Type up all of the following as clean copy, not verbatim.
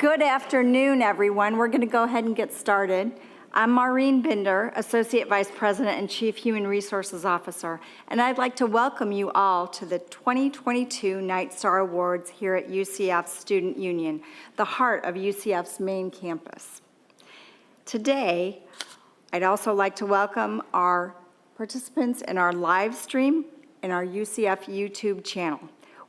Good afternoon, everyone. We're going to go ahead and get started. I'm Maureen Binder, Associate Vice President and Chief Human Resources Officer, and I'd like to welcome you all to the 2022 Night Star Awards here at UCF's Student Union, the heart of UCF's main campus. Today, I'd also like to welcome our participants in our live stream and our UCF YouTube channel.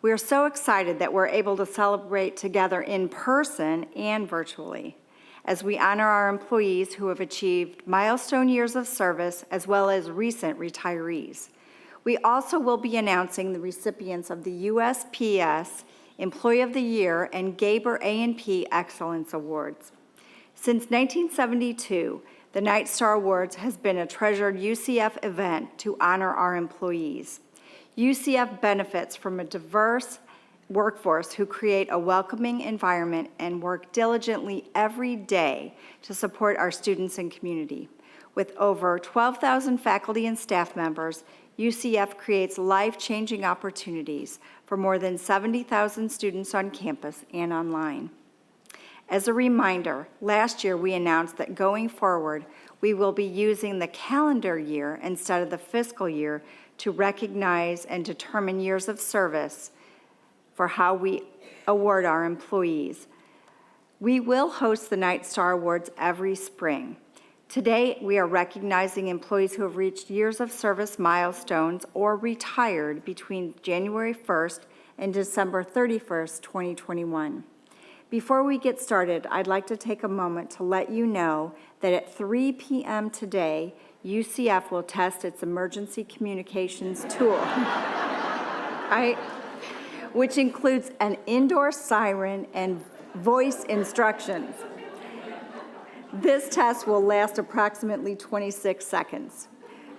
We are so excited that we're able to celebrate together in person and virtually as we honor our employees who have achieved milestone years of service as well as recent retirees. We also will be announcing the recipients of the USPS Employee of the Year and Gabor A&P Excellence Awards. Since 1972, the Night Star Awards has been a treasured UCF event to honor our employees. UCF benefits from a diverse workforce who create a welcoming environment and work diligently every day to support our students and community. With over 12,000 faculty and staff members, UCF creates life-changing opportunities for more than 70,000 students on campus and online. As a reminder, last year we announced that going forward, we will be using the calendar year instead of the fiscal year to recognize and determine years of service for how we award our employees. We will host the Night Star Awards every spring. Today, we are recognizing employees who have reached years of service milestones or retired between January 1st and December 31st, 2021. Before we get started, I'd like to take a moment to let you know that at 3 p.m. today, UCF will test its emergency communications tool, which includes an indoor siren and voice instructions. This test will last approximately 26 seconds.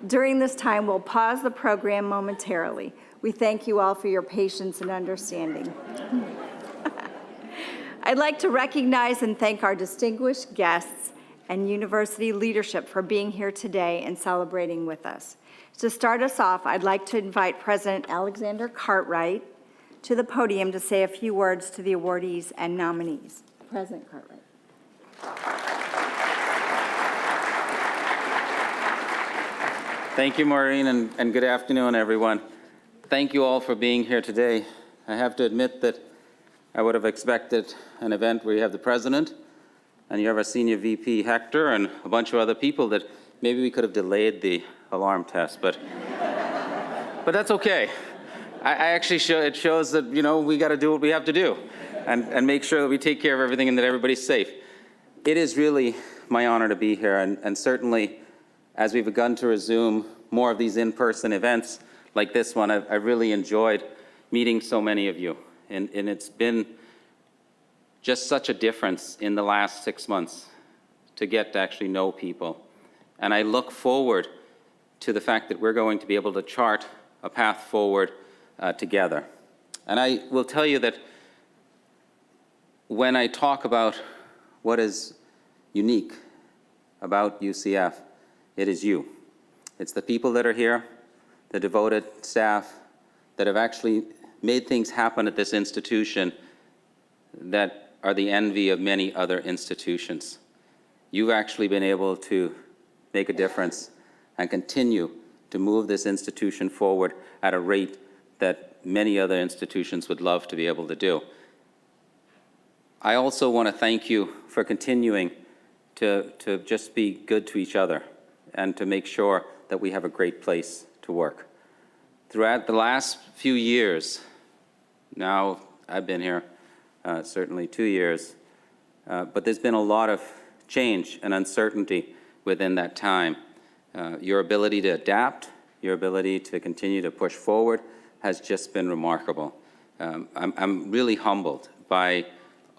During this time, we'll pause the program momentarily. We thank you all for your patience and understanding. I'd like to recognize and thank our distinguished guests and university leadership for being here today and celebrating with us. To start us off, I'd like to invite President Alexander Cartwright to the podium to say a few words to the awardees and nominees. President Cartwright. Thank you, Maureen, and good afternoon, everyone. Thank you all for being here today. I have to admit that I would have expected an event where you have the president and you have our senior VP, Hector, and a bunch of other people that maybe we could have delayed the alarm test, but that's okay. I actually it shows that, we got to do what we have to do and make sure that we take care of everything and that everybody's safe. It is really my honor to be here, and certainly as we've begun to resume more of these in-person events like this one, I really enjoyed meeting so many of you, and it's been just such a difference in the last 6 months to get to actually know people. And I look forward to the fact that we're going to be able to chart a path forward together. And I will tell you that when I talk about what is unique about UCF, it is you. It's the people that are here, the devoted staff that have actually made things happen at this institution that are the envy of many other institutions. You've actually been able to make a difference and continue to move this institution forward at a rate that many other institutions would love to be able to do. I also want to thank you for continuing to just be good to each other and to make sure that we have a great place to work. Throughout the last few years, now I've been here certainly 2 years, but there's been a lot of change and uncertainty within that time. Your ability to adapt, your ability to continue to push forward has just been remarkable. I'm really humbled by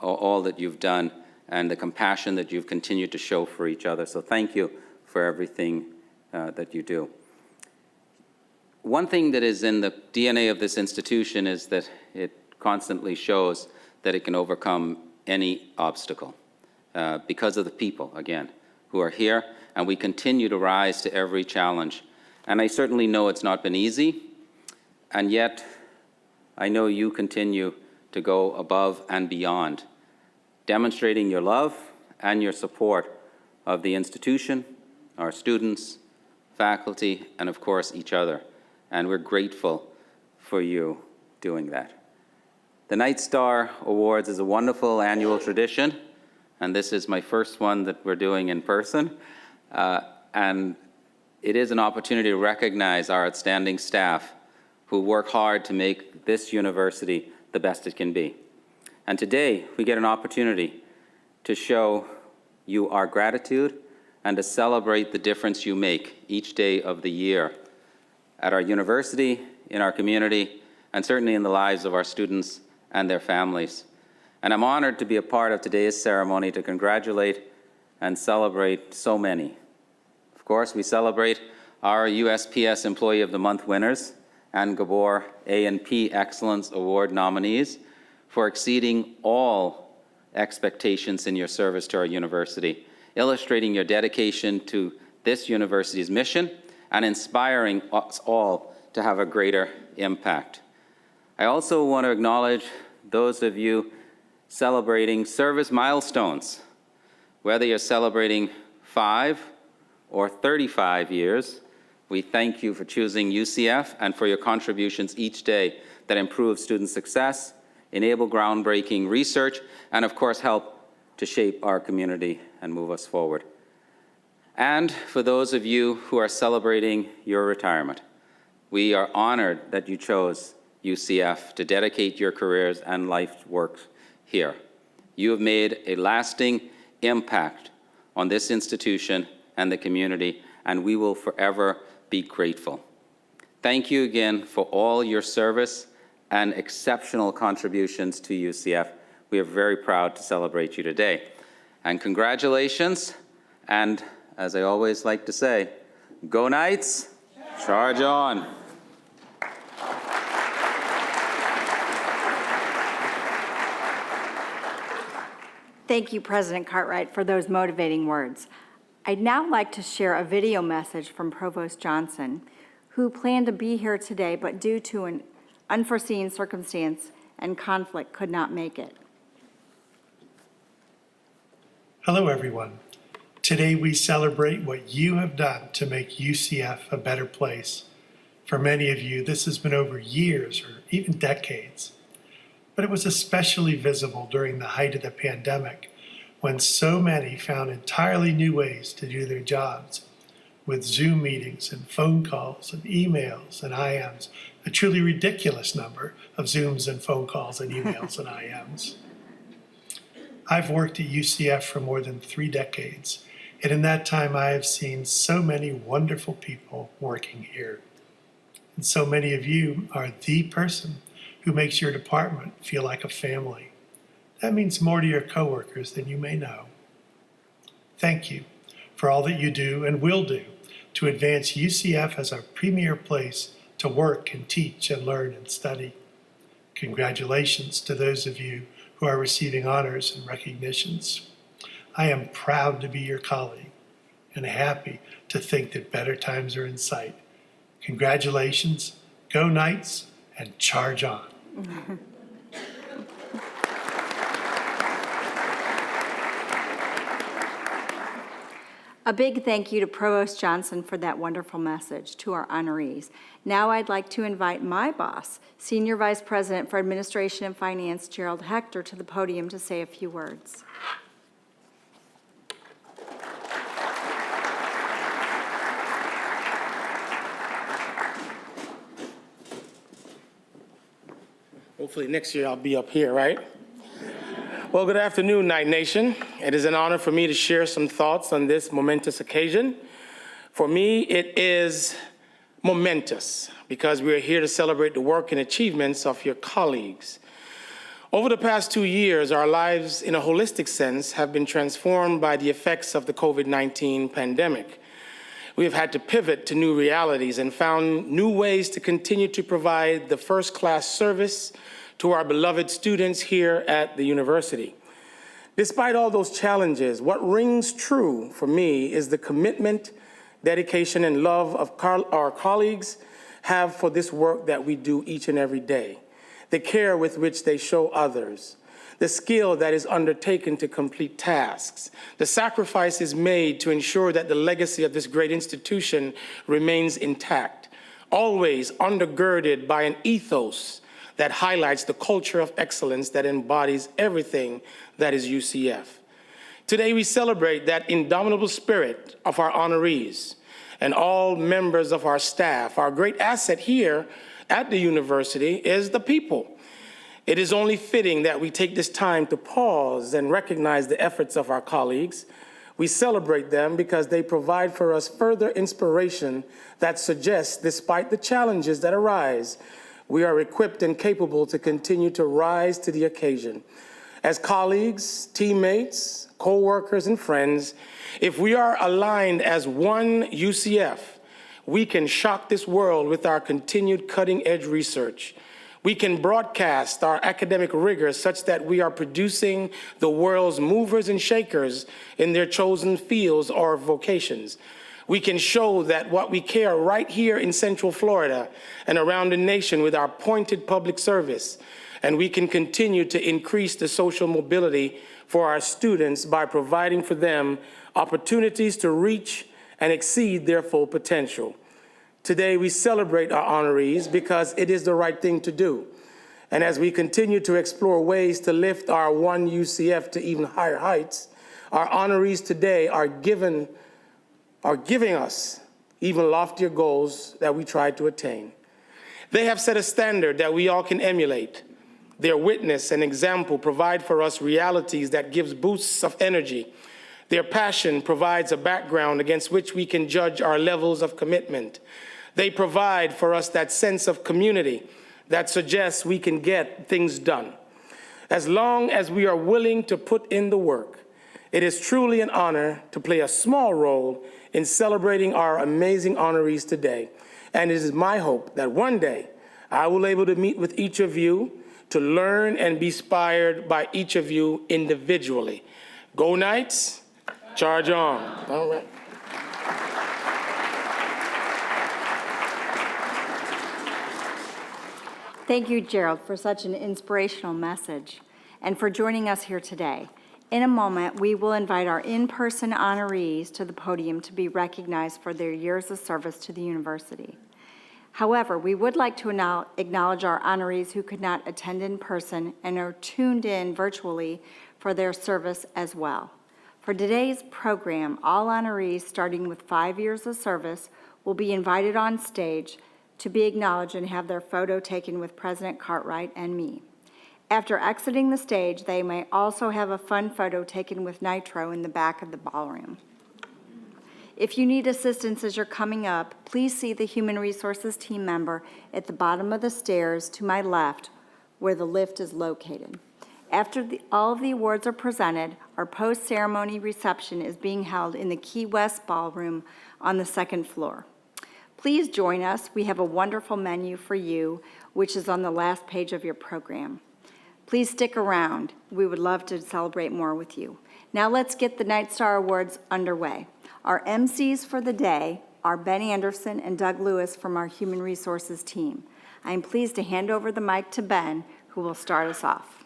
all that you've done and the compassion that you've continued to show for each other. So thank you for everything that you do. One thing that is in the DNA of this institution is that it constantly shows that it can overcome any obstacle because of the people, again, who are here, and we continue to rise to every challenge. And I certainly know it's not been easy, and yet I know you continue to go above and beyond demonstrating your love and your support of the institution, our students, faculty, and of course each other. And we're grateful for you doing that. The Night Star Awards is a wonderful annual tradition, and this is my first one that we're doing in person. And it is an opportunity to recognize our outstanding staff who work hard to make this university the best it can be. And today, we get an opportunity to show you our gratitude and to celebrate the difference you make each day of the year at our university, in our community, and certainly in the lives of our students and their families. And I'm honored to be a part of today's ceremony to congratulate and celebrate so many. Of course, we celebrate our USPS Employee of the Month winners and Gabor A&P Excellence Award nominees for exceeding all expectations in your service to our university, illustrating your dedication to this university's mission and inspiring us all to have a greater impact. I also want to acknowledge those of you celebrating service milestones. Whether you're celebrating 5 or 35 years, we thank you for choosing UCF and for your contributions each day that improve student success, enable groundbreaking research, and of course help to shape our community and move us forward. And for those of you who are celebrating your retirement, we are honored that you chose UCF to dedicate your careers and life work here. You have made a lasting impact on this institution and the community, and we will forever be grateful. Thank you again for all your service and exceptional contributions to UCF. We are very proud to celebrate you today. And congratulations, and as I always like to say, go Knights, charge on. Thank you, President Cartwright, for those motivating words. I'd now like to share a video message from Provost Johnson, who planned to be here today, but due to an unforeseen circumstance and conflict could not make it. Hello, everyone. Today we celebrate what you have done to make UCF a better place. For many of you, this has been over years or even decades. But it was especially visible during the height of the pandemic, when so many found entirely new ways to do their jobs, with Zoom meetings and phone calls and emails and IMs, a truly ridiculous number of Zooms and phone calls and emails and IMs. I've worked at UCF for more than 3 decades, and in that time I have seen so many wonderful people working here. And so many of you are the person who makes your department feel like a family. That means more to your coworkers than you may know. Thank you for all that you do and will do to advance UCF as our premier place to work and teach and learn and study. Congratulations to those of you who are receiving honors and recognitions. I am proud to be your colleague and happy to think that better times are in sight. Congratulations, go Knights, and charge on. A big thank you to Provost Johnson for that wonderful message to our honorees. Now I'd like to invite my boss, Senior Vice President for Administration and Finance, Gerald Hector, to the podium to say a few words. Hopefully next year I'll be up here, right? Well, good afternoon, Knight Nation. It is an honor for me to share some thoughts on this momentous occasion. For me, it is momentous because we are here to celebrate the work and achievements of your colleagues. Over the past 2 years, our lives in a holistic sense have been transformed by the effects of the COVID-19 pandemic. We have had to pivot to new realities and found new ways to continue to provide the first-class service to our beloved students here at the university. Despite all those challenges, what rings true for me is the commitment, dedication, and love of our colleagues have for this work that we do each and every day, the care with which they show others, the skill that is undertaken to complete tasks, the sacrifices made to ensure that the legacy of this great institution remains intact, always undergirded by an ethos that highlights the culture of excellence that embodies everything that is UCF. Today, we celebrate that indomitable spirit of our honorees and all members of our staff. Our great asset here at the university is the people. It is only fitting that we take this time to pause and recognize the efforts of our colleagues. We celebrate them because they provide for us further inspiration that suggests, despite the challenges that arise, we are equipped and capable to continue to rise to the occasion. As colleagues, teammates, co-workers, and friends, if we are aligned as one UCF, we can shock this world with our continued cutting-edge research. We can broadcast our academic rigor such that we are producing the world's movers and shakers in their chosen fields or vocations. We can show that what we care right here in Central Florida and around the nation with our pointed public service. And we can continue to increase the social mobility for our students by providing for them opportunities to reach and exceed their full potential. Today, we celebrate our honorees because it is the right thing to do. And as we continue to explore ways to lift our one UCF to even higher heights, our honorees today are giving us even loftier goals that we try to attain. They have set a standard that we all can emulate. Their witness and example provide for us realities that gives boosts of energy. Their passion provides a background against which we can judge our levels of commitment. They provide for us that sense of community that suggests we can get things done. As long as we are willing to put in the work, it is truly an honor to play a small role in celebrating our amazing honorees today. And it is my hope that one day I will be able to meet with each of you to learn and be inspired by each of you individually. Go Knights, charge on. All right. Thank you, Gerald, for such an inspirational message and for joining us here today. In a moment, we will invite our in-person honorees to the podium to be recognized for their years of service to the university. However, we would like to acknowledge our honorees who could not attend in person and are tuned in virtually for their service as well. For today's program, all honorees starting with 5 years of service will be invited on stage to be acknowledged and have their photo taken with President Cartwright and me. After exiting the stage, they may also have a fun photo taken with Nitro in the back of the ballroom. If you need assistance as you're coming up, please see the Human Resources team member at the bottom of the stairs to my left where the lift is located. After all of the awards are presented, our post-ceremony reception is being held in the Key West Ballroom on the second floor. Please join us. We have a wonderful menu for you, which is on the last page of your program. Please stick around. We would love to celebrate more with you. Now let's get the Night Star Awards underway. Our MCs for the day are Ben Anderson and Doug Lewis from our Human Resources team. I am pleased to hand over the mic to Ben, who will start us off.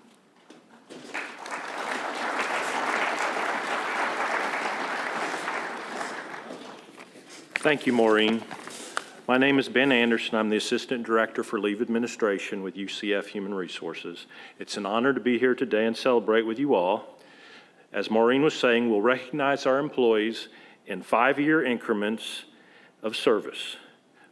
Thank you, Maureen. My name is Ben Anderson. I'm the Assistant Director for Leave Administration with UCF Human Resources. It's an honor to be here today and celebrate with you all. As Maureen was saying, we'll recognize our employees in 5-year increments of service.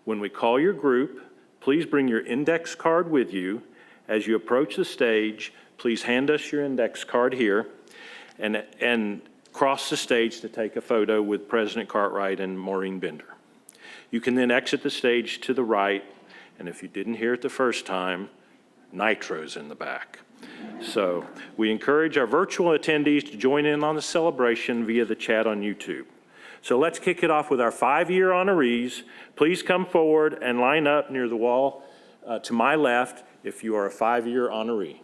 When we call your group, please bring your index card with you. As you approach the stage, please hand us your index card here and cross the stage to take a photo with President Cartwright and Maureen Bender. You can then exit the stage to the right, and if you didn't hear it the first time, Nitro's in the back. So we encourage our virtual attendees to join in on the celebration via the chat on YouTube. So let's kick it off with our 5-year honorees. Please come forward and line up near the wall to my left if you are a 5-year honoree.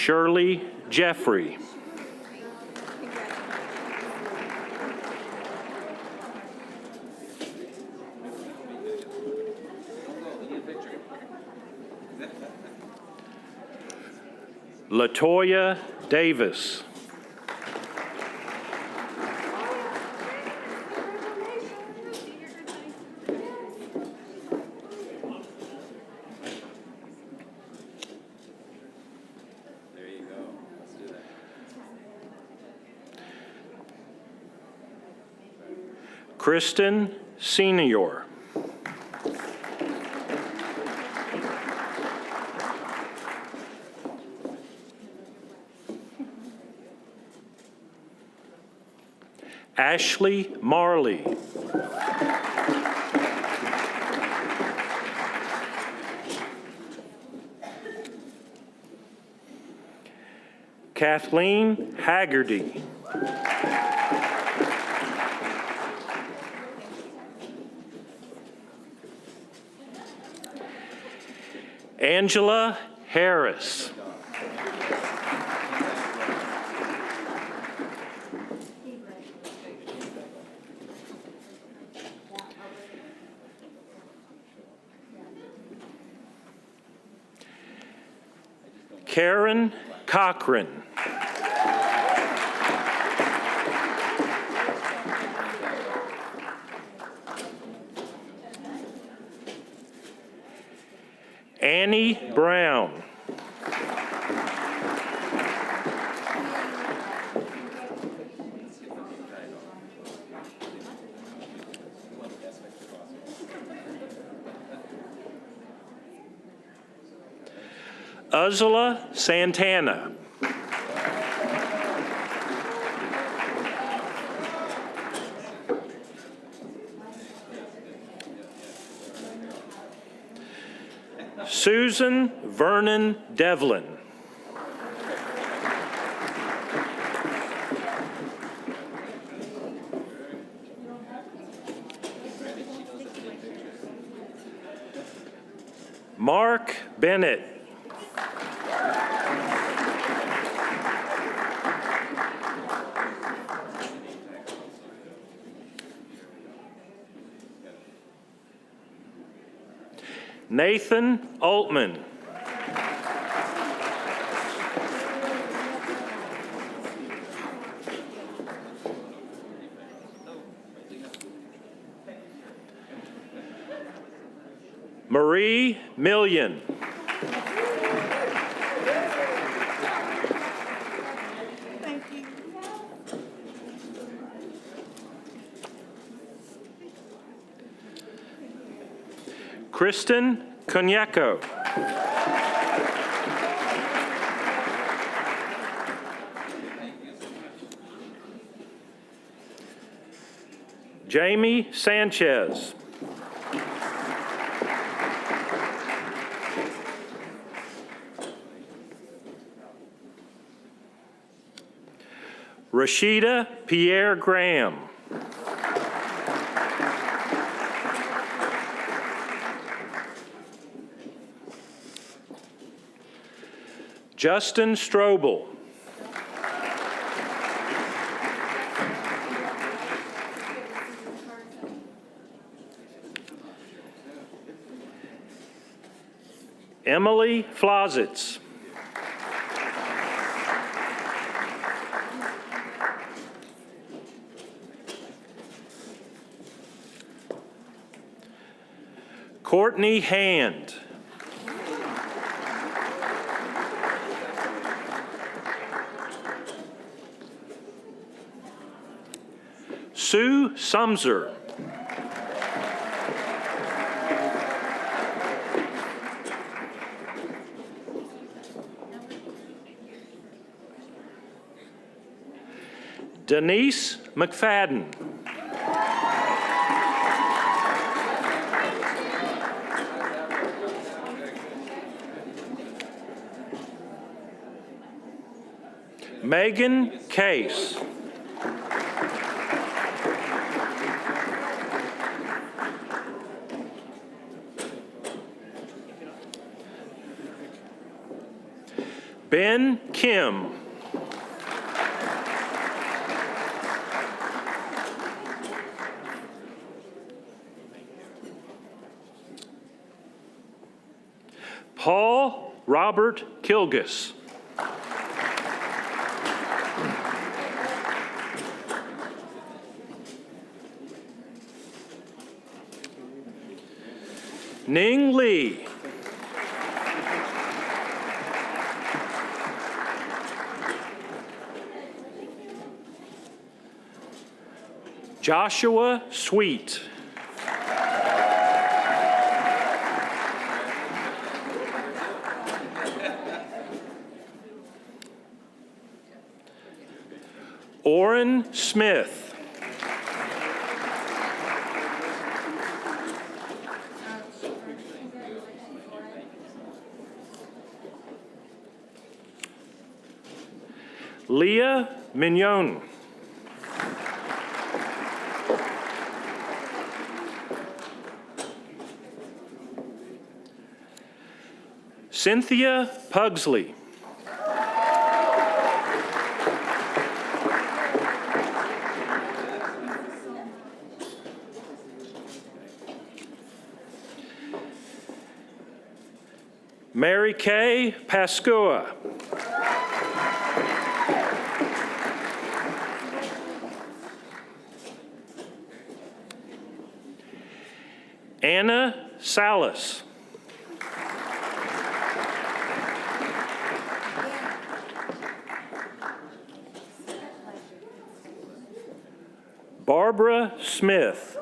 Shirley Jeffrey. Latoya Davis. There you go. Let's do that. Kristen Senior. Ashley Marley. Kathleen Haggerty. Angela Harris. Karen Cochran. Annie Brown. Ursula Santana. Susan Vernon Devlin. Mark Bennett. Nathan Altman. Marie Million. Kristen Konyeko. Jamie Sanchez. Rashida Pierre Graham. Justin Strobel. Emily Flozitz. Courtney Hand. Sue Sumser. Denise McFadden. Megan Case. Ben Kim. Paul Robert Kilgus. Ning Lee. Joshua Sweet. Orrin Smith. Leah Mignon. Cynthia Pugsley. Mary Kay Pascua. Anna Salas. Barbara Smith.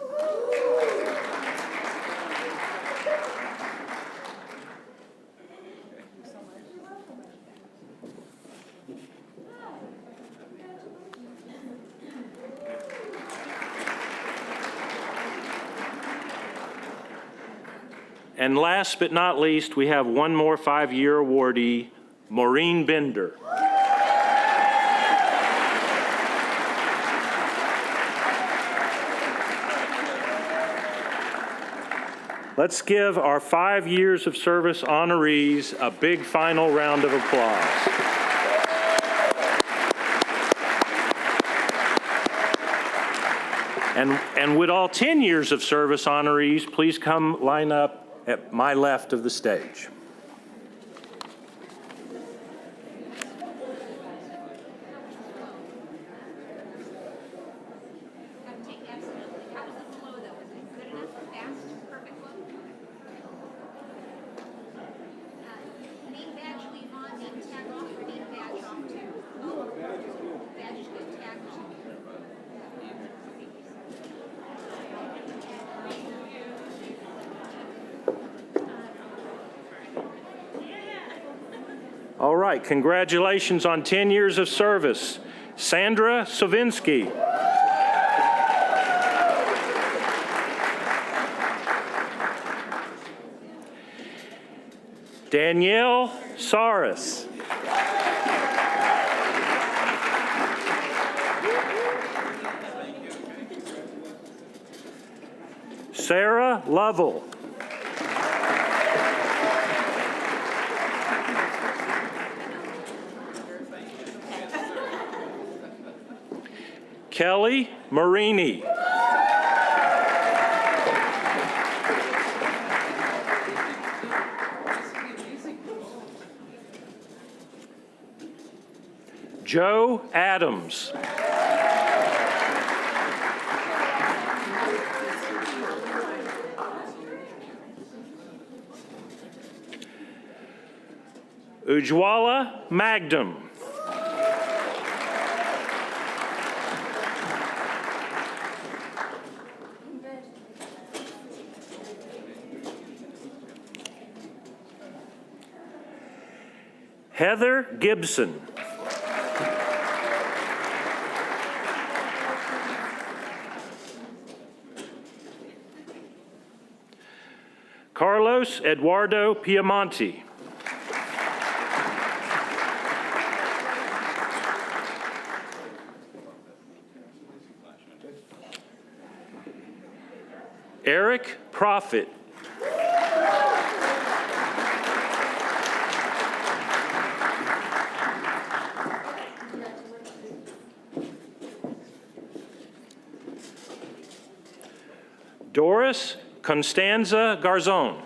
And last but not least, we have one more 5-year awardee, Maureen Bender. Let's give our 5 years of service honorees a big final round of applause. And would all 10 years of service honorees please come line up at my left of the stage. All right, congratulations on 10 years of service. Sandra Sovinsky. Danielle Saris. Sarah Lovell. Kelly Marini. Joe Adams. Ujwala Magdum. Heather Gibson. Carlos Eduardo Piemonte. Eric Profit. Dolores Constanza Garzon.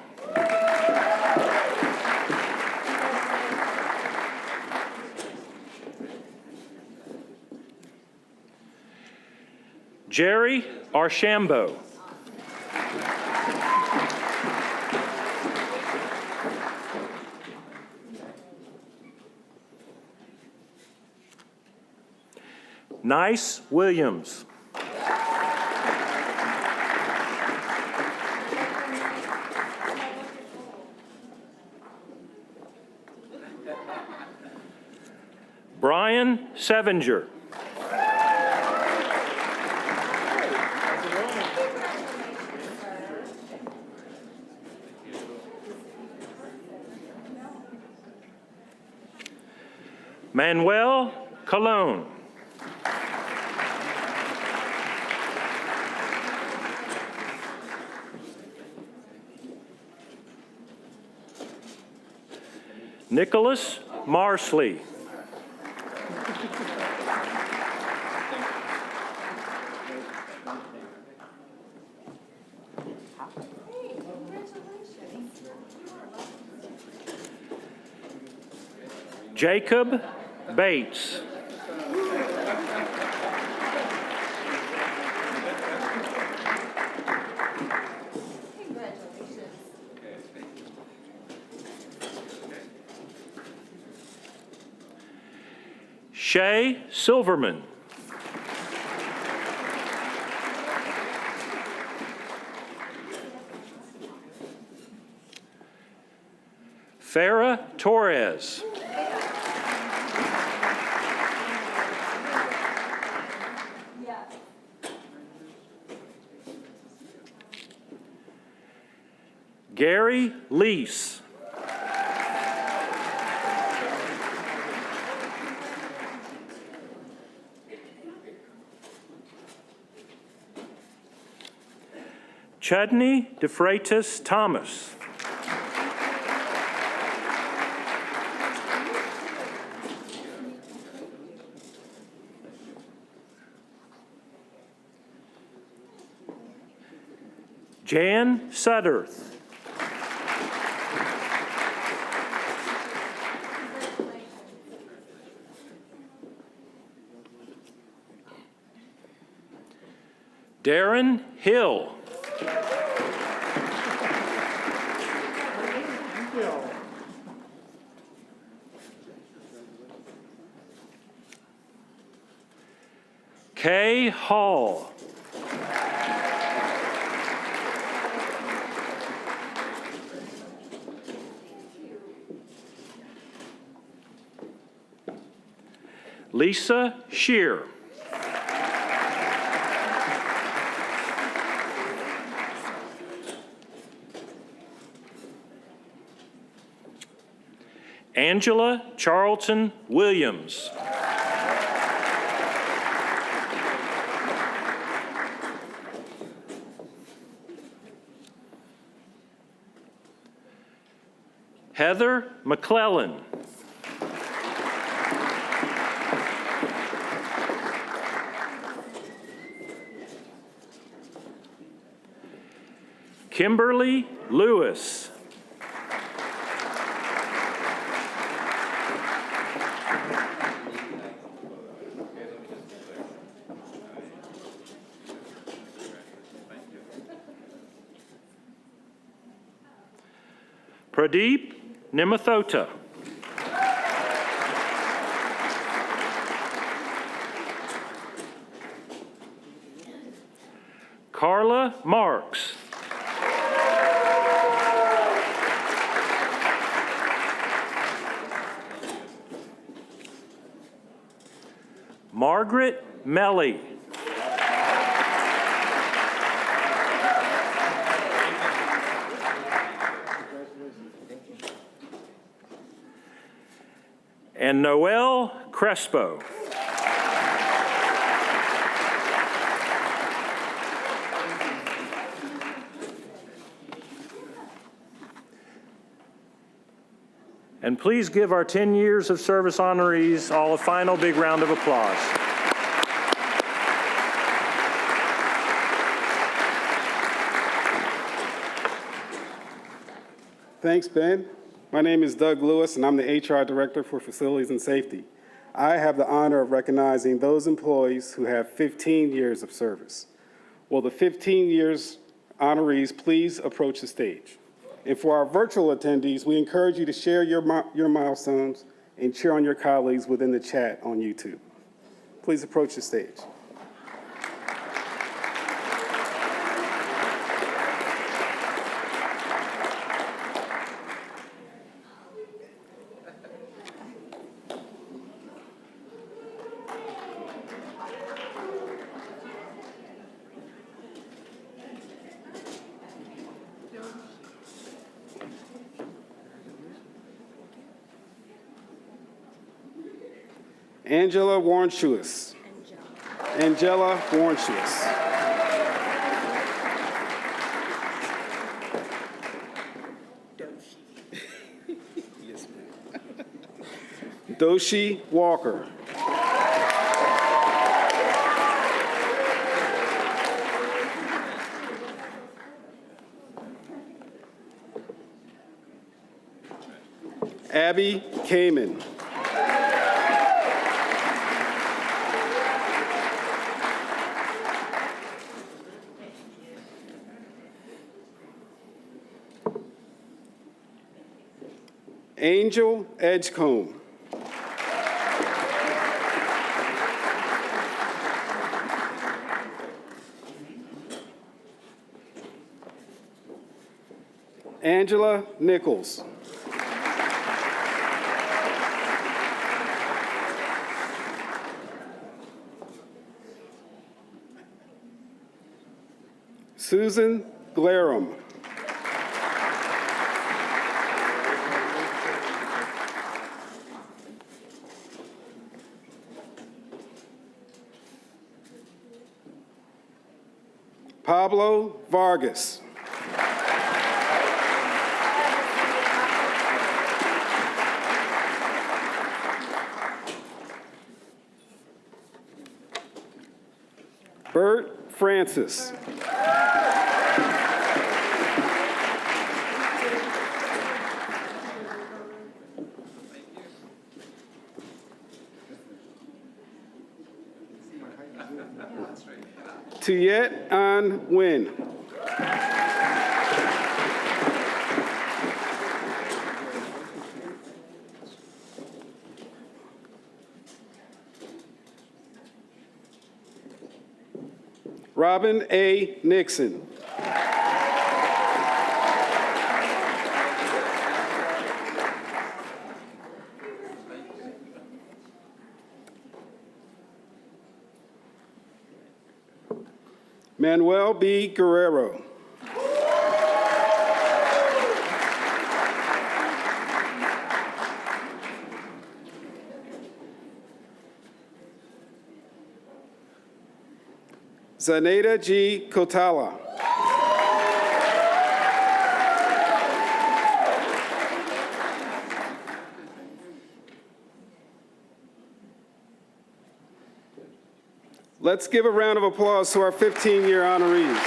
Jerry Archambault. Nice Williams. Brian Sevinger. Manuel Colon. Nicholas Marsley. Jacob Bates. Shay Silverman. Farah Torres. Gary Lease. Chudney DeFreitas Thomas. Jan Sudderth. Darren Hill. Kay Hall. Lisa Shear. Angela Charlton Williams. Heather McClellan. Kimberly Lewis. Pradeep Nimathota. Carla Marks. Margaret Melly. And Noel Crespo. And please give our 10 years of service honorees all a final big round of applause. Thanks, Ben. My name is Doug Lewis, and I'm the HR Director for Facilities and Safety. I have the honor of recognizing those employees who have 15 years of service. Will the 15 years honorees please approach the stage? And for our virtual attendees, we encourage you to share your milestones and cheer on your colleagues within the chat on YouTube. Please approach the stage. Angela Warnschuis. Angela Warnschuis. Yes, ma'am. Doshi Walker. Abby Kamen. Angel Edgecombe. Angela Nichols. Susan Glarum. Pablo Vargas. Bert Francis. Tuyet An Nguyen. Robin A. Nixon. Manuel B. Guerrero. Zaneta G. Kotala. Let's give a round of applause to our 15-year honorees.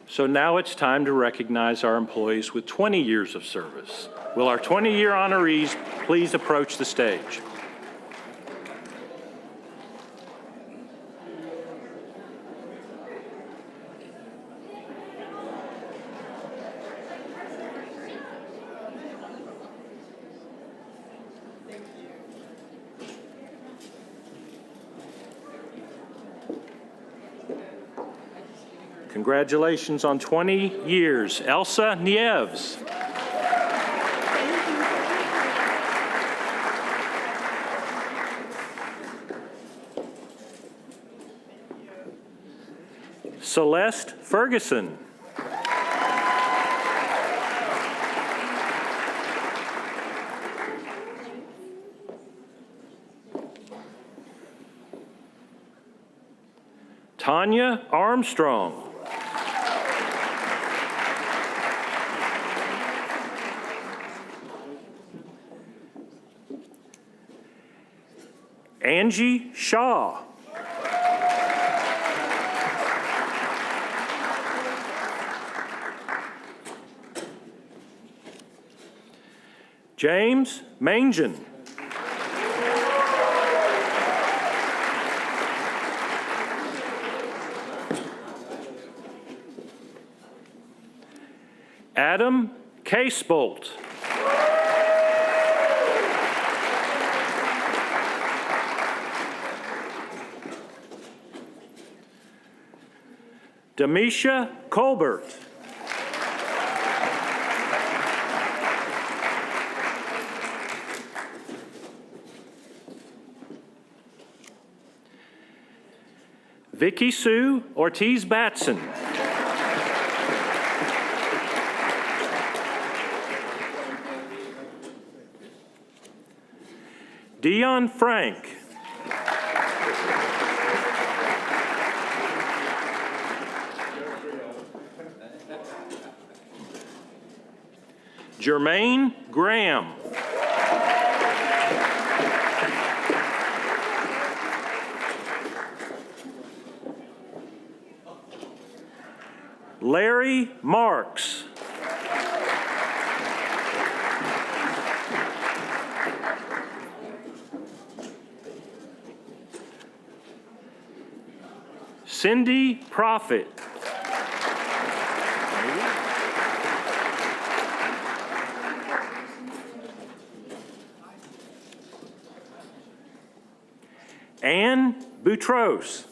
So now it's time to recognize our employees with 20 years of service. Will our 20-year honorees please approach the stage? Congratulations on 20 years. Elsa Nieves. Celeste Ferguson. Tanya Armstrong. Angie Shaw. James Mangen. Adam Casebolt. Demisha Colbert. Vicky Sue Ortiz Batson. Dion Frank. Jermaine Graham. Larry Marks. Cindy Prophet. Anne Boutros.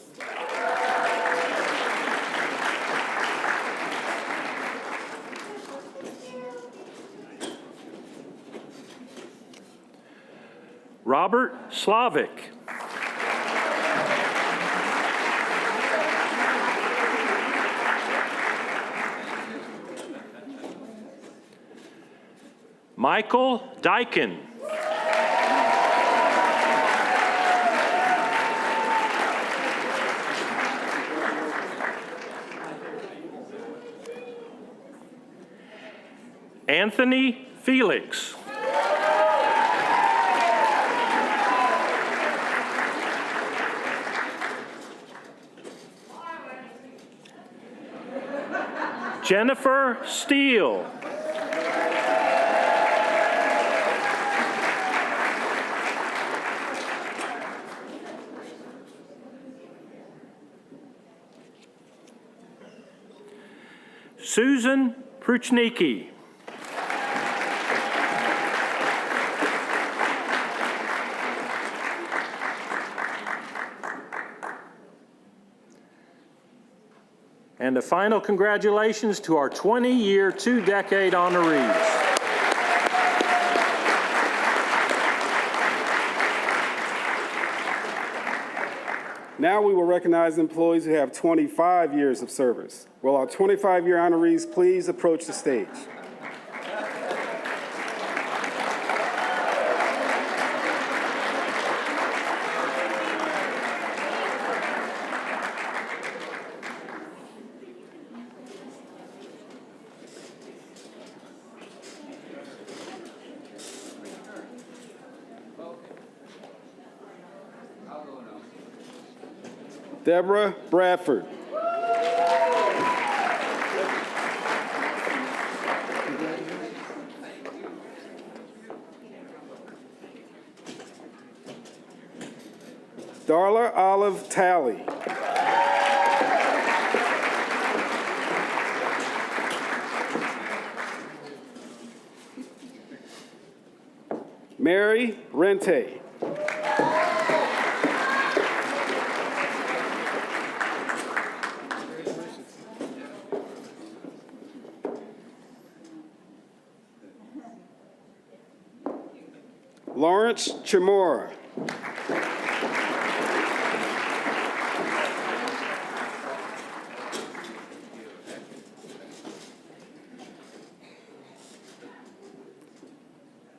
Robert Slavic. Michael Dyken. Anthony Felix. Jennifer Steele. Susan Pruchnicki. And a final congratulations to our 20-year, 2-decade honorees. Now we will recognize employees who have 25 years of service. Will our 25-year honorees please approach the stage? Deborah Bradford. Darla Olive Talley. Mary Rente. Lawrence Chamora.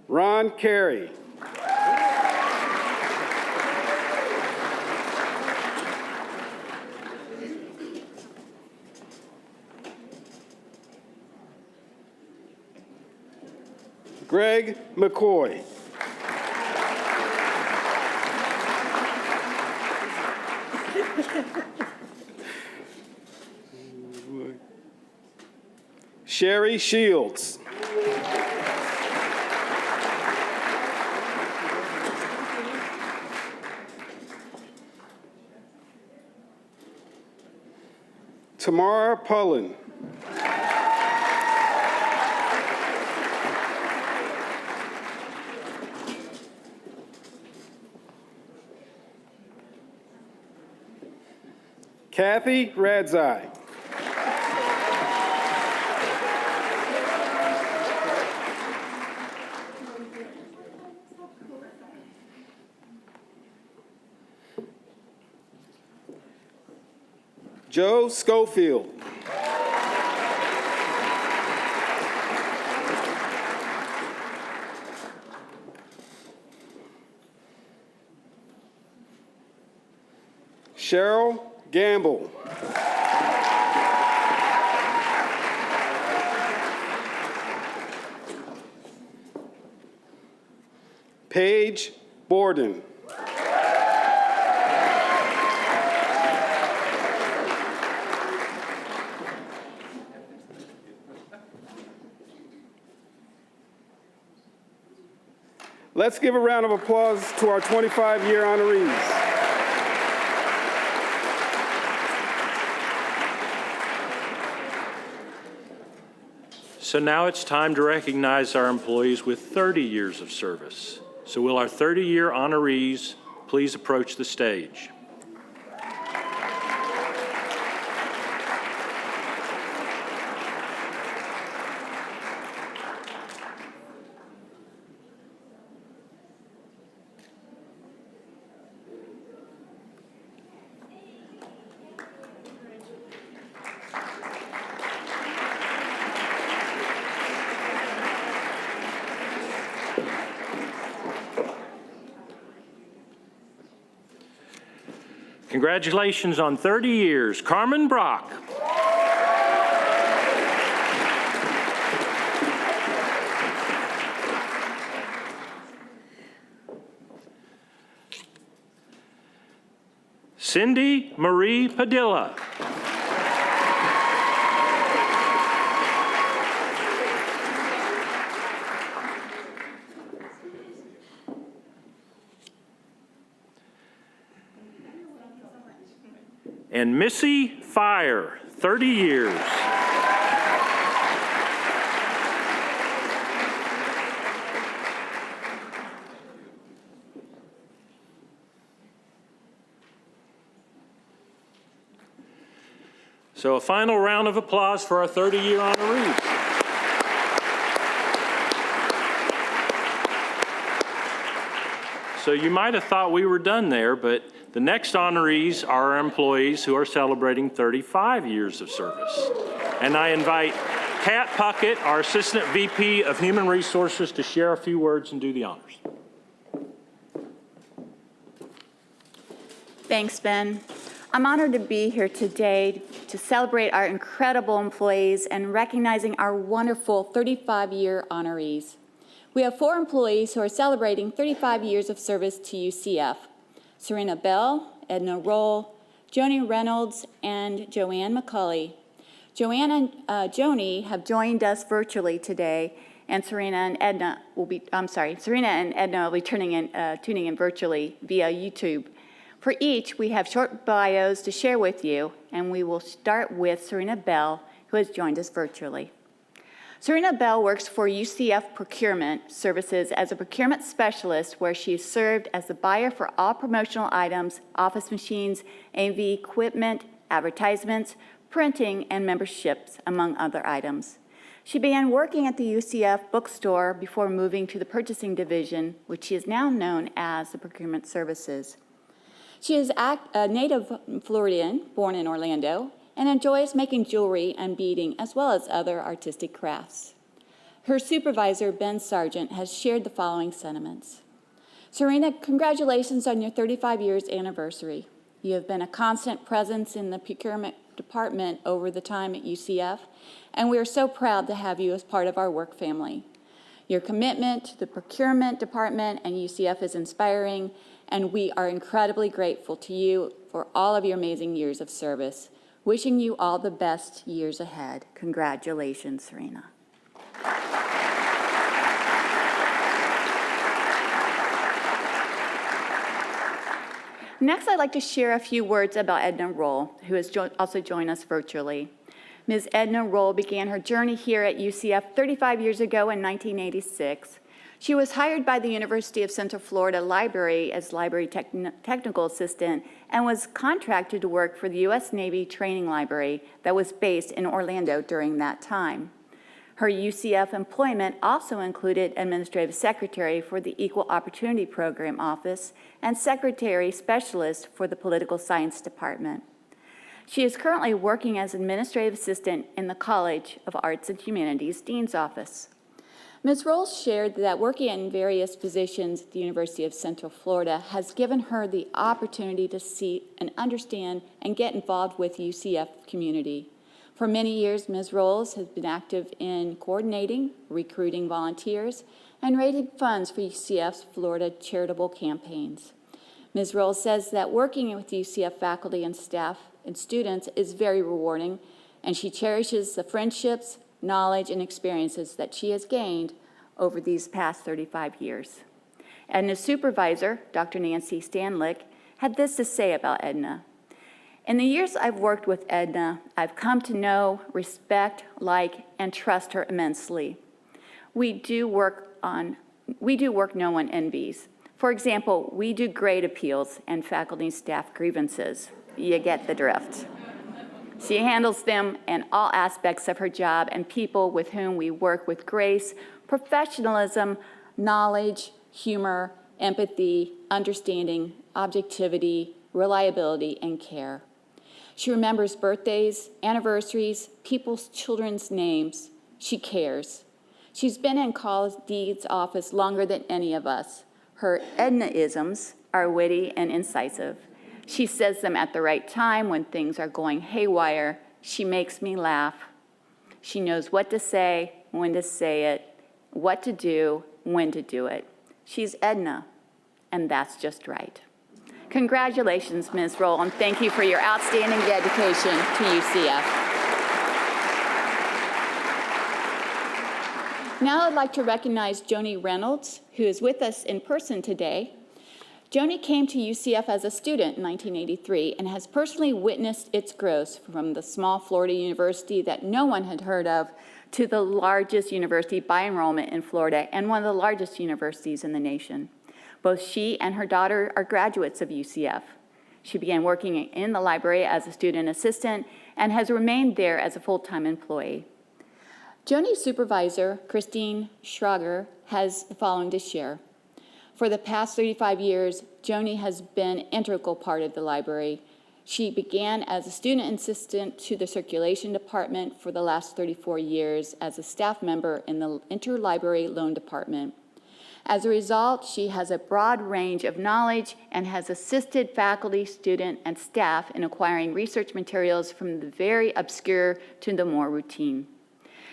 Ron Carey. Greg McCoy. Sherry Shields. Tamara Pullen. Kathy Radzai. Joe Schofield. Cheryl Gamble. Paige Borden. Let's give a round of applause to our 25-year honorees. So now it's time to recognize our employees with 30 years of service. So will our 30-year honorees please approach the stage? Congratulations on 30 years, Carmen Brock. Cindy Marie Padilla. And Missy Fire, 30 years. So a final round of applause for our 30-year honorees. So you might have thought we were done there, but the next honorees are our employees who are celebrating 35 years of service. And I invite Kat Puckett, our Assistant VP of Human Resources, to share a few words and do the honors. Thanks, Ben. I'm honored to be here today to celebrate our incredible employees and recognizing our wonderful 35-year honorees. We have 4 employees who are celebrating 35 years of service to UCF. Serena Bell, Edna Roll, Joni Reynolds, and Joanne McCauley. Joanne and Joni have joined us virtually today, and Serena and Edna will be tuning in virtually via YouTube. For each, we have short bios to share with you, and we will start with Serena Bell, who has joined us virtually. Serena Bell works for UCF Procurement Services as a procurement specialist, where she served as the buyer for all promotional items, office machines, AV equipment, advertisements, printing, and memberships, among other items. She began working at the UCF bookstore before moving to the purchasing division, which is now known as the Procurement Services. She is a native Floridian, born in Orlando, and enjoys making jewelry and beading, as well as other artistic crafts. Her supervisor, Ben Sargent, has shared the following sentiments. Serena, congratulations on your 35 years anniversary. You have been a constant presence in the procurement department over the time at UCF, and we are so proud to have you as part of our work family. Your commitment to the procurement department and UCF is inspiring, and we are incredibly grateful to you for all of your amazing years of service. Wishing you all the best years ahead. Congratulations, Serena. Next, I'd like to share a few words about Edna Roll, who has also joined us virtually. Ms. Edna Roll began her journey here at UCF 35 years ago in 1986. She was hired by the University of Central Florida Library as library technical assistant and was contracted to work for the U.S. Navy Training Library that was based in Orlando during that time. Her UCF employment also included administrative secretary for the Equal Opportunity Program Office and secretary specialist for the Political Science Department. She is currently working as administrative assistant in the College of Arts and Humanities Dean's Office. Ms. Rolls shared that working in various positions at the University of Central Florida has given her the opportunity to see and understand and get involved with UCF community. For many years, Ms. Rolls has been active in coordinating, recruiting volunteers, and raising funds for UCF's Florida charitable campaigns. Ms. Rolls says that working with UCF faculty and staff and students is very rewarding, and she cherishes the friendships, knowledge, and experiences that she has gained over these past 35 years. Edna's supervisor, Dr. Nancy Stanlick, had this to say about Edna. In the years I've worked with Edna, I've come to know, respect, like, and trust her immensely. We do work no one envies. For example, we do grade appeals and faculty and staff grievances. You get the drift. She handles them and all aspects of her job and people with whom we work with grace, professionalism, knowledge, humor, empathy, understanding, objectivity, reliability, and care. She remembers birthdays, anniversaries, people's children's names. She cares. She's been in College Dean's office longer than any of us. Her Edna-isms are witty and incisive. She says them at the right time when things are going haywire. She makes me laugh. She knows what to say, when to say it, what to do, when to do it. She's Edna, and that's just right. Congratulations, Ms. Roll, and thank you for your outstanding dedication to UCF. Now I'd like to recognize Joni Reynolds, who is with us in person today. Joni came to UCF as a student in 1983 and has personally witnessed its growth from the small Florida university that no one had heard of to the largest university by enrollment in Florida and one of the largest universities in the nation. Both she and her daughter are graduates of UCF. She began working in the library as a student assistant and has remained there as a full-time employee. Joni's supervisor, Christine Schrager, has the following to share. For the past 35 years, Joni has been an integral part of the library. She began as a student assistant to the circulation department for the last 34 years as a staff member in the interlibrary loan department. As a result, she has a broad range of knowledge and has assisted faculty, student, and staff in acquiring research materials from the very obscure to the more routine.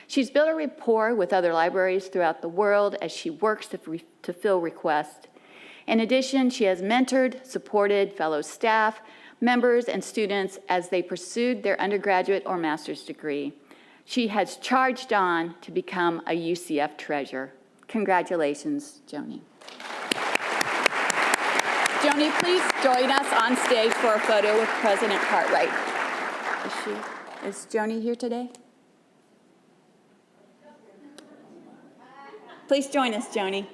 She's built a rapport with other libraries throughout the world as she works to fill requests. In addition, she has mentored, supported fellow staff, members, and students as they pursued their undergraduate or master's degree. She has charged on to become a UCF treasure. Congratulations, Joni. Joni, please join us on stage for a photo with President Cartwright. Is Joni here today? Please join us, Joni.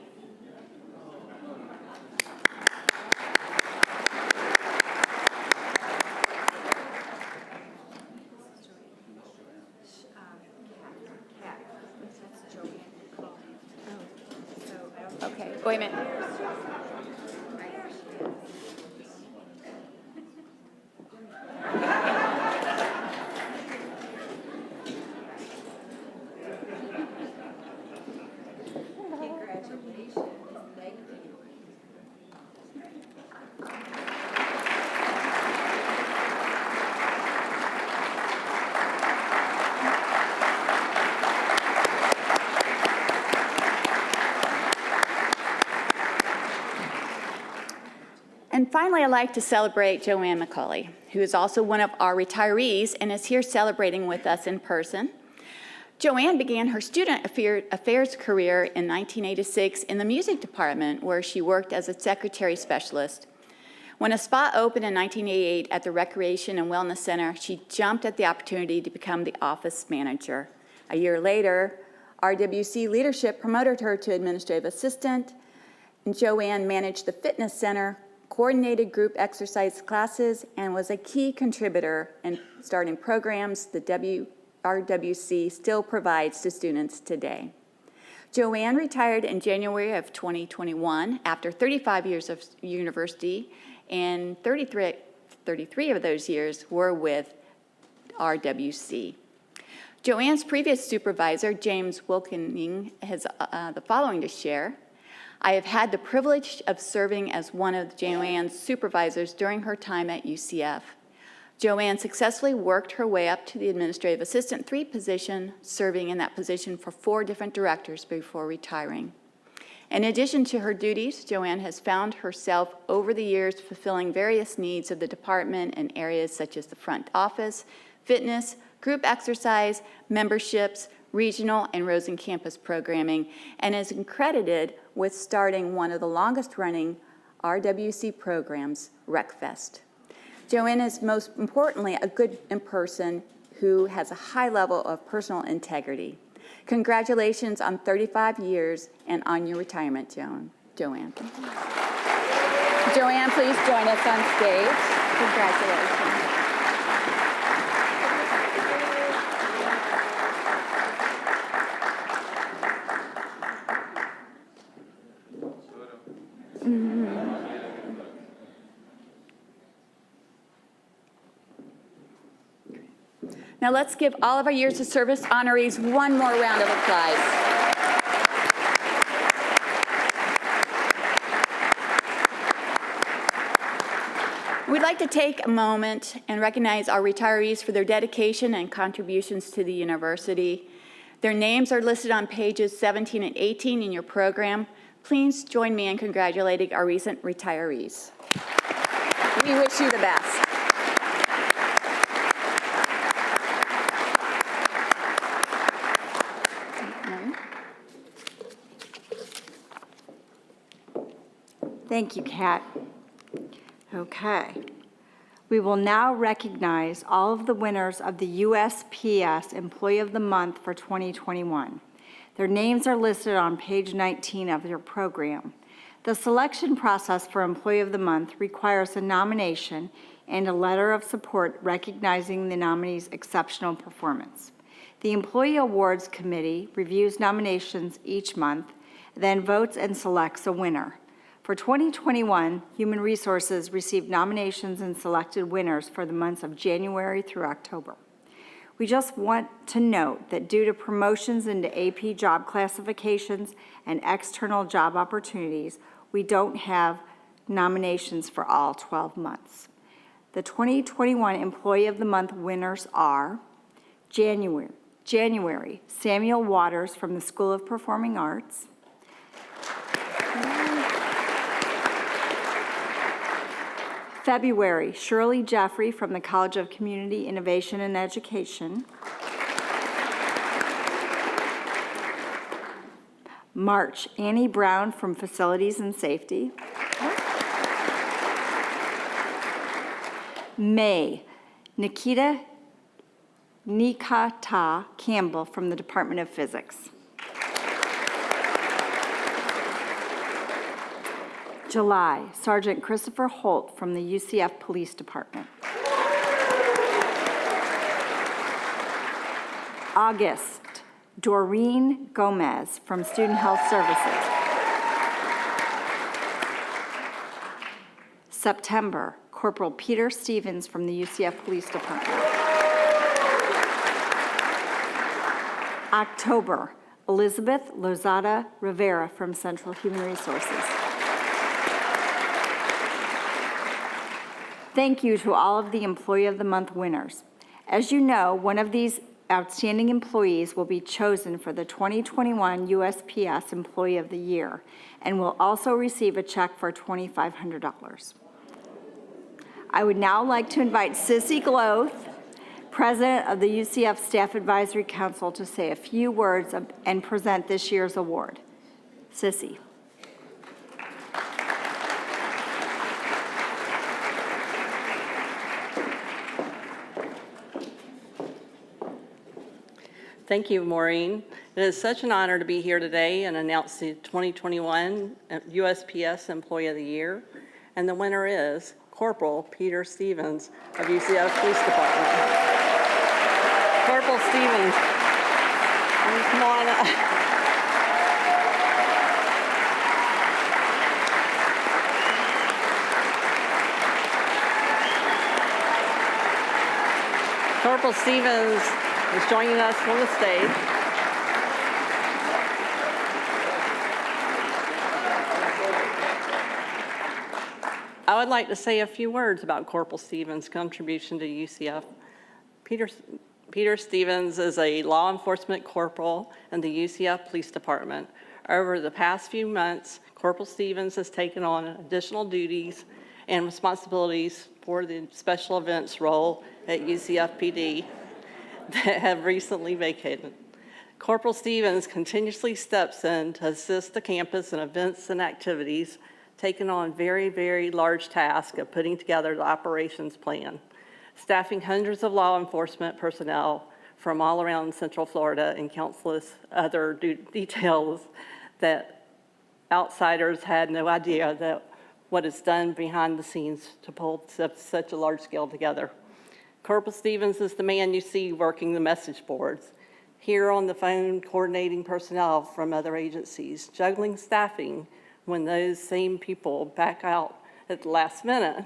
Okay, wait a minute. And finally, I'd like to celebrate Joanne McCauley, who is also one of our retirees and is here celebrating with us in person. Joanne began her student affairs career in 1986 in the music department, where she worked as a secretary specialist. When a spot opened in 1988 at the Recreation and Wellness Center, she jumped at the opportunity to become the office manager. A year later, RWC leadership promoted her to administrative assistant, and Joanne managed the fitness center, coordinated group exercise classes, and was a key contributor in starting programs the RWC still provides to students today. Joanne retired in January of 2021 after 35 years of university, and 33 of those years were with RWC. Joanne's previous supervisor, James Wilkening, has the following to share. I have had the privilege of serving as one of Joanne's supervisors during her time at UCF. Joanne successfully worked her way up to the Administrative Assistant 3 position, serving in that position for 4 different directors before retiring. In addition to her duties, Joanne has found herself over the years fulfilling various needs of the department in areas such as the front office, fitness, group exercise, memberships, regional and Rosen campus programming, and is credited with starting one of the longest-running RWC programs, RecFest. Joanne is most importantly a good person who has a high level of personal integrity. Congratulations on 35 years and on your retirement, Joanne. Joanne, please join us on stage. Congratulations. Now let's give all of our years of service honorees one more round of applause. We'd like to take a moment and recognize our retirees for their dedication and contributions to the university. Their names are listed on pages 17 and 18 in your program. Please join me in congratulating our recent retirees. We wish you the best. Thank you, Kat. Okay. We will now recognize all of the winners of the USPS Employee of the Month for 2021. Their names are listed on page 19 of your program. The selection process for Employee of the Month requires a nomination and a letter of support recognizing the nominee's exceptional performance. The Employee Awards Committee reviews nominations each month, then votes and selects a winner. For 2021, Human Resources received nominations and selected winners for the months of January through October. We just want to note that due to promotions into AP job classifications and external job opportunities, we don't have nominations for all 12 months. The 2021 Employee of the Month winners are January, Samuel Waters from the School of Performing Arts. February, Shirley Jeffrey from the College of Community Innovation and Education. March, Annie Brown from Facilities and Safety. May, Nikita Campbell from the Department of Physics. July, Sergeant Christopher Holt from the UCF Police Department. August, Doreen Gomez from Student Health Services. September, Corporal Peter Stevens from the UCF Police Department. October, Elizabeth Lozada Rivera from Central Human Resources. Thank you to all of the Employee of the Month winners. As you know, one of these outstanding employees will be chosen for the 2021 USPS Employee of the Year and will also receive a check for $2,500. I would now like to invite Sissy Gloth, President of the UCF Staff Advisory Council, to say a few words and present this year's award. Sissy. Thank you, Maureen. It is such an honor to be here today and announce the 2021 USPS Employee of the Year. And the winner is Corporal Peter Stevens of UCF Police Department. Corporal Stevens, come on up. Corporal Stevens is joining us from the stage. I would like to say a few words about Corporal Stevens' contribution to UCF. Peter Stevens is a law enforcement corporal in the UCF Police Department. Over the past few months, Corporal Stevens has taken on additional duties and responsibilities for the special events role at UCF PD that have recently vacated. Corporal Stevens continuously steps in to assist the campus in events and activities, taking on very, very large task of putting together the operations plan, staffing hundreds of law enforcement personnel from all around Central Florida and countless other details that outsiders had no idea that what is done behind the scenes to pull such a large scale together. Corporal Stevens is the man you see working the message boards, here on the phone coordinating personnel from other agencies, juggling staffing when those same people back out at the last minute.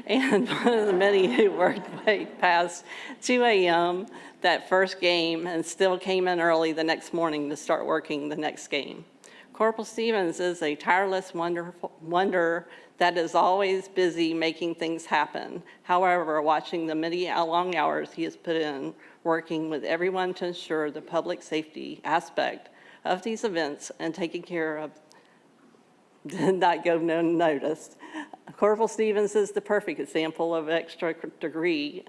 And one of the many who worked way past 2 a.m. that first game and still came in early the next morning to start working the next game. Corporal Stevens is a tireless wonder that is always busy making things happen. However, watching the many long hours he has put in working with everyone to ensure the public safety aspect of these events and taking care of did not go unnoticed. Corporal Stevens is the perfect example of extra degree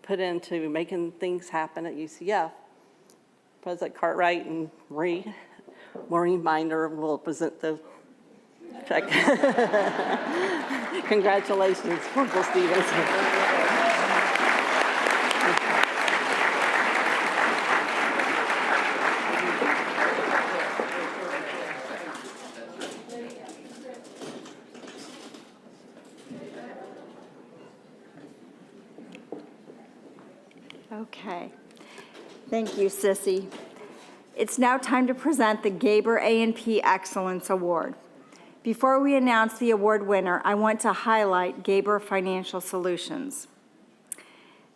put into making things happen at UCF. President Cartwright and Maureen Binder will present the check. Congratulations, Corporal Stevens. Okay. Thank you, Sissy. It's now time to present the Gaber A&P Excellence Award. Before we announce the award winner, I want to highlight Gaber Financial Solutions.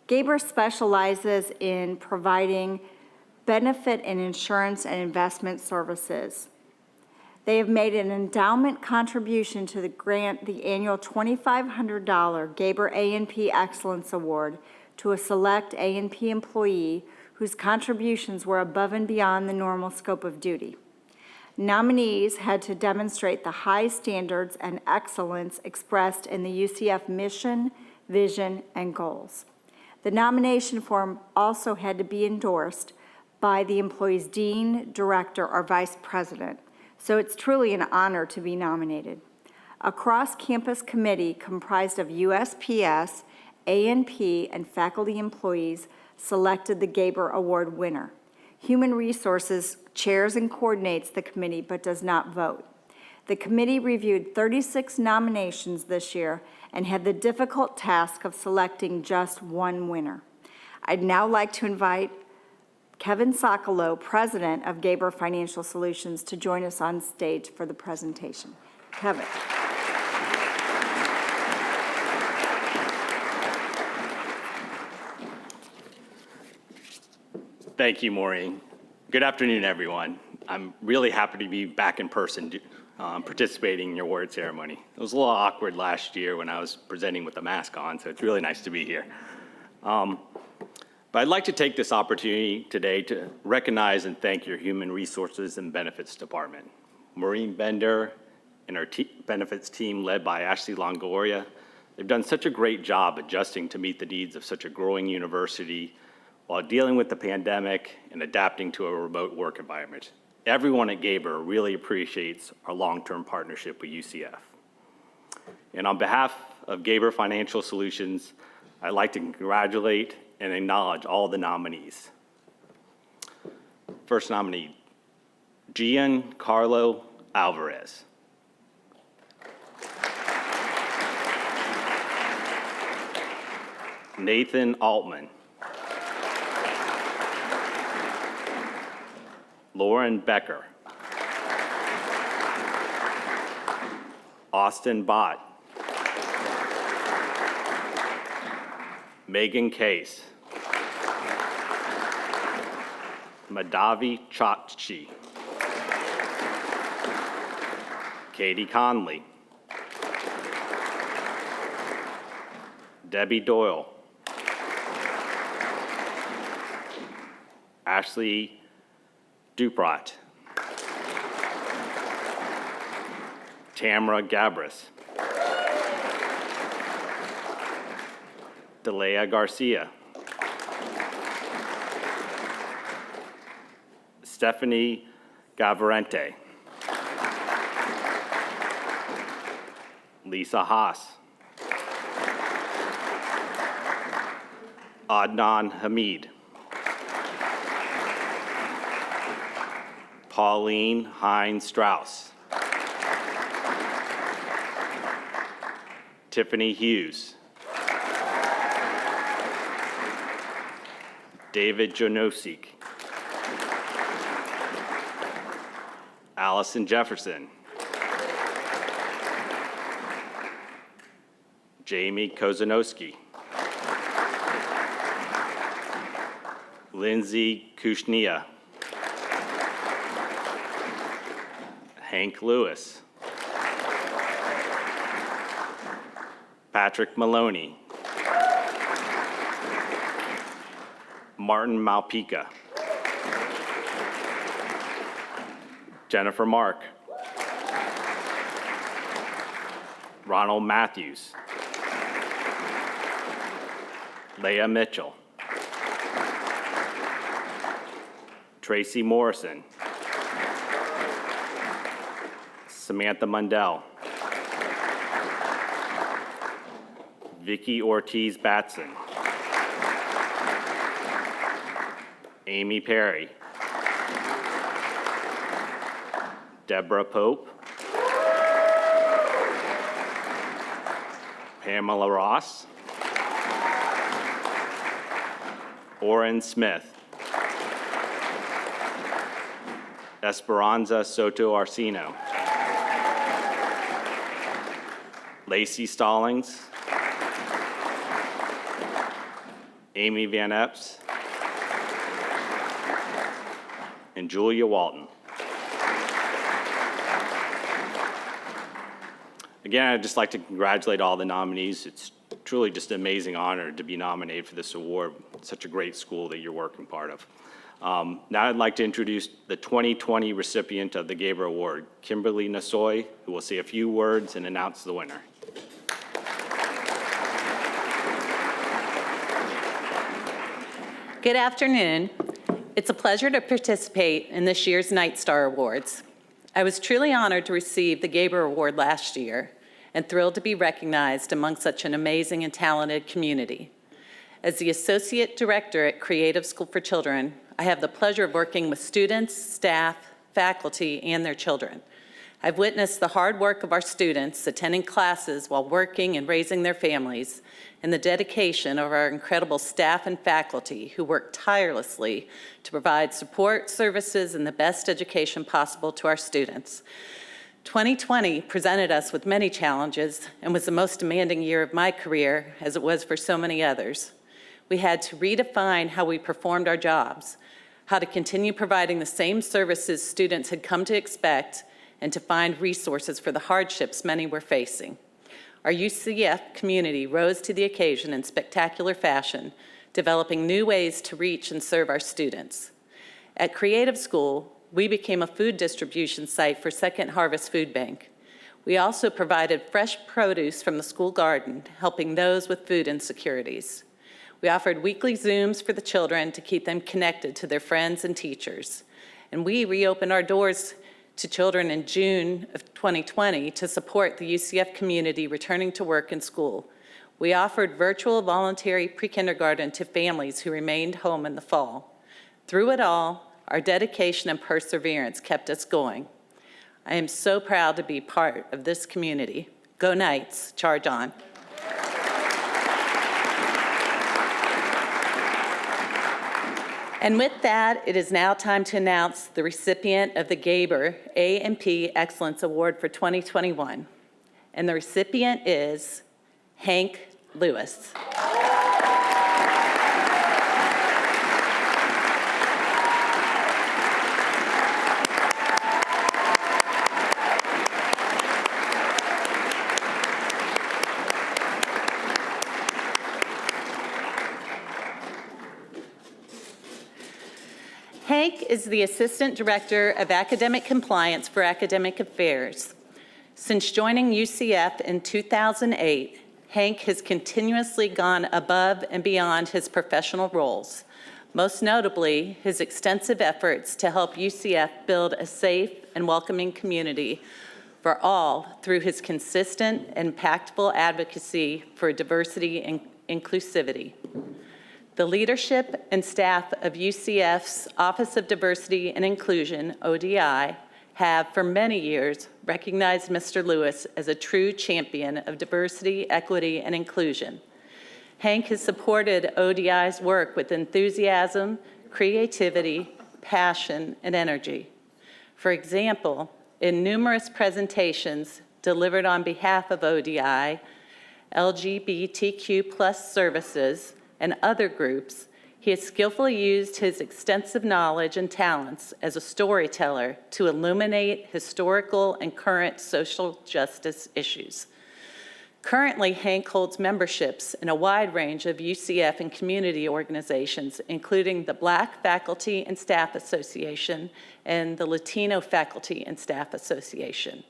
Gaber specializes in providing benefit and insurance and investment services. They have made an endowment contribution to grant the annual $2,500 Gaber A&P Excellence Award to a select A&P employee whose contributions were above and beyond the normal scope of duty. Nominees had to demonstrate the high standards and excellence expressed in the UCF mission, vision, and goals. The nomination form also had to be endorsed by the employee's dean, director, or vice president, so it's truly an honor to be nominated. A cross-campus committee comprised of USPS, A&P, and faculty employees selected the Gaber Award winner. Human Resources chairs and coordinates the committee but does not vote. The committee reviewed 36 nominations this year and had the difficult task of selecting just one winner. I'd now like to invite Kevin Sokolow, president of Gaber Financial Solutions, to join us on stage for the presentation. Kevin. Thank you, Maureen. Good afternoon, everyone. I'm really happy to be back in person participating in your award ceremony. It was a little awkward last year when I was presenting with the mask on, so it's really nice to be here. But I'd like to take this opportunity today to recognize and thank your Human Resources and Benefits Department. Maureen Bender and our benefits team led by Ashley Longoria, they've done such a great job adjusting to meet the needs of such a growing university while dealing with the pandemic and adapting to a remote work environment. Everyone at Gaber really appreciates our long-term partnership with UCF. And on behalf of Gaber Financial Solutions, I'd like to congratulate and acknowledge all the nominees. First nominee, Giancarlo Alvarez. Nathan Altman. Lauren Becker. Austin Bott. Megan Case. Madavi Chachi. Katie Conley. Debbie Doyle. Ashley Duprot. Tamara Gabris. Delea Garcia. Stephanie Gavarente. Lisa Haas. Adnan Hamid. Pauline Hines Strauss. Tiffany Hughes. David Jonosik. Allison Jefferson. Jamie Kozanowski. Lindsay Kushnia. Hank Lewis. Patrick Maloney. Martin Malpica. Jennifer Mark. Ronald Matthews. Leah Mitchell. Tracy Morrison. Samantha Mundell. Vicky Ortiz Batson. Amy Perry. Deborah Pope. Pamela Ross. Oren Smith. Esperanza Soto Arcino. Lacey Stallings. Amy Van Epps. And Julia Walton. Again, I'd just like to congratulate all the nominees. It's truly just an amazing honor to be nominated for this award. It's such a great school that you're working part of. Now I'd like to introduce the 2020 recipient of the Gaber Award, Kimberly Nasoy, who will say a few words and announce the winner. Good afternoon. It's a pleasure to participate in this year's Night Star Awards. I was truly honored to receive the Gaber Award last year and thrilled to be recognized among such an amazing and talented community. As the Associate Director at Creative School for Children, I have the pleasure of working with students, staff, faculty, and their children. I've witnessed the hard work of our students attending classes while working and raising their families, and the dedication of our incredible staff and faculty who work tirelessly to provide support, services, and the best education possible to our students. 2020 presented us with many challenges and was the most demanding year of my career, as it was for so many others. We had to redefine how we performed our jobs, how to continue providing the same services students had come to expect, and to find resources for the hardships many were facing. Our UCF community rose to the occasion in spectacular fashion, developing new ways to reach and serve our students. At Creative School, we became a food distribution site for Second Harvest Food Bank. We also provided fresh produce from the school garden, helping those with food insecurities. We offered weekly Zooms for the children to keep them connected to their friends and teachers. And we reopened our doors to children in June of 2020 to support the UCF community returning to work and school. We offered virtual voluntary pre-kindergarten to families who remained home in the fall. Through it all, Our dedication and perseverance kept us going. I am so proud to be part of this community. Go Knights, charge on. And with that, it is now time to announce the recipient of the Gabor A&P Excellence Award for 2021. And the recipient is Hank Lewis. Hank is the Assistant Director of Academic Compliance for Academic Affairs. Since joining UCF in 2008, Hank has continuously gone above and beyond his professional roles, most notably his extensive efforts to help UCF build a safe and welcoming community for all through his consistent and impactful advocacy for diversity and inclusivity. The leadership and staff of UCF's Office of Diversity and Inclusion, ODI, have for many years recognized Mr. Lewis as a true champion of diversity, equity, and inclusion. Hank has supported ODI's work with enthusiasm, creativity, passion, and energy. For example, in numerous presentations delivered on behalf of ODI, LGBTQ+ services, and other groups, he has skillfully used his extensive knowledge and talents as a storyteller to illuminate historical and current social justice issues. Currently, Hank holds memberships in a wide range of UCF and community organizations, including the Black Faculty and Staff Association and the Latino Faculty and Staff Association.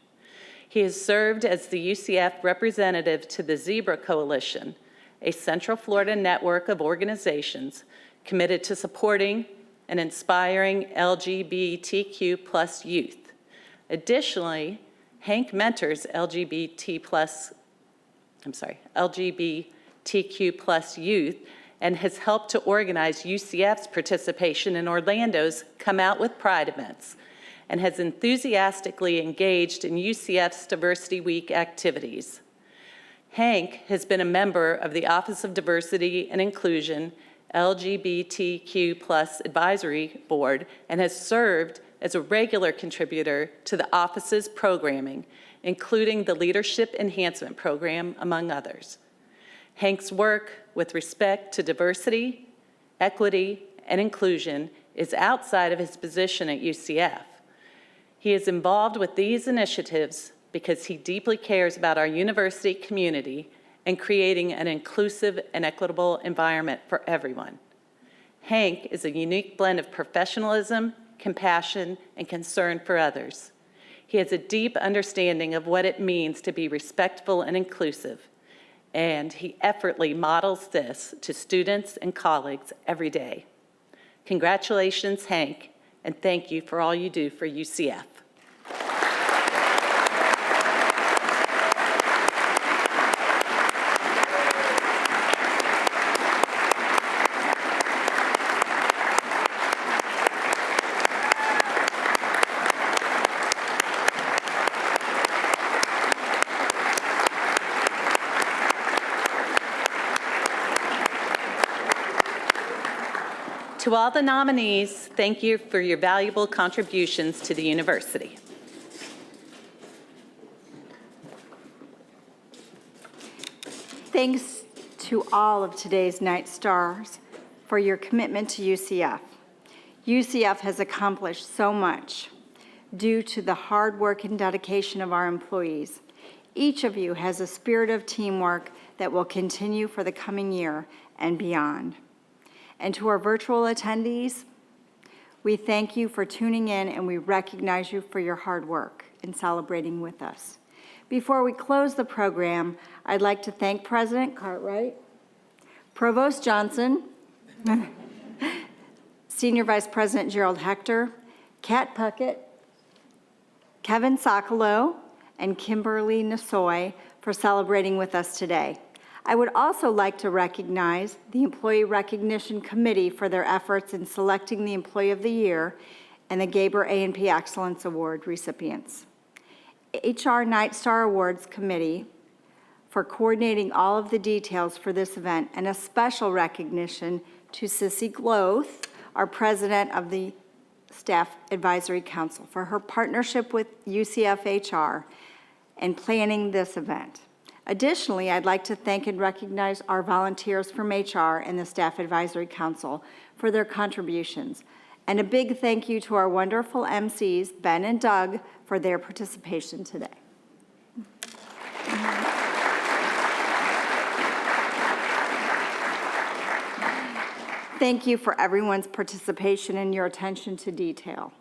He has served as the UCF representative to the Zebra Coalition, a Central Florida network of organizations committed to supporting and inspiring LGBTQ+ youth. Additionally, Hank mentors LGBTQ+ youth and has helped to organize UCF's participation in Orlando's Come Out with Pride events and has enthusiastically engaged in UCF's Diversity Week activities. Hank has been a member of the Office of Diversity and Inclusion LGBTQ+ Advisory Board and has served as a regular contributor to the office's programming, including the Leadership Enhancement Program, among others. Hank's work with respect to diversity, equity, and inclusion is outside of his position at UCF. He is involved with these initiatives because he deeply cares about our university community and creating an inclusive and equitable environment for everyone. Hank is a unique blend of professionalism, compassion, and concern for others. He has a deep understanding of what it means to be respectful and inclusive, and he effortlessly models this to students and colleagues every day. Congratulations, Hank, and thank you for all you do for UCF. To all the nominees, thank you for your valuable contributions to the university. Thanks to all of today's Night Stars for your commitment to UCF. UCF has accomplished so much due to the hard work and dedication of our employees. Each of you has a spirit of teamwork that will continue for the coming year and beyond. And to our virtual attendees, we thank you for tuning in and we recognize you for your hard work in celebrating with us. Before we close the program, I'd like to thank President Cartwright, Provost Johnson, Senior Vice President Gerald Hector, Kat Puckett, Kevin Sokolow, and Kimberly Nasoy for celebrating with us today. I would also like to recognize the Employee Recognition Committee for their efforts in selecting the Employee of the Year and the Gabor A&P Excellence Award recipients. HR Night Star Awards Committee for coordinating all of the details for this event, and a special recognition to Sissy Gloth, our president of the Staff Advisory Council, for her partnership with UCF HR in planning this event. Additionally, I'd like to thank and recognize our volunteers from HR and the Staff Advisory Council for their contributions. And a big thank you to our wonderful MCs, Ben and Doug, for their participation today. Thank you for everyone's participation and your attention to detail.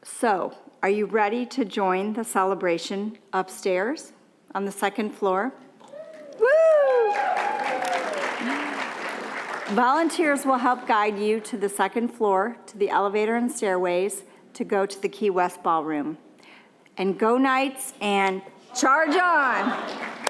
So, are you ready to join the celebration upstairs on the second floor? Woo! Volunteers will help guide you to the second floor, to the elevator and stairways to go to the Key West Ballroom. And go Knights and charge on!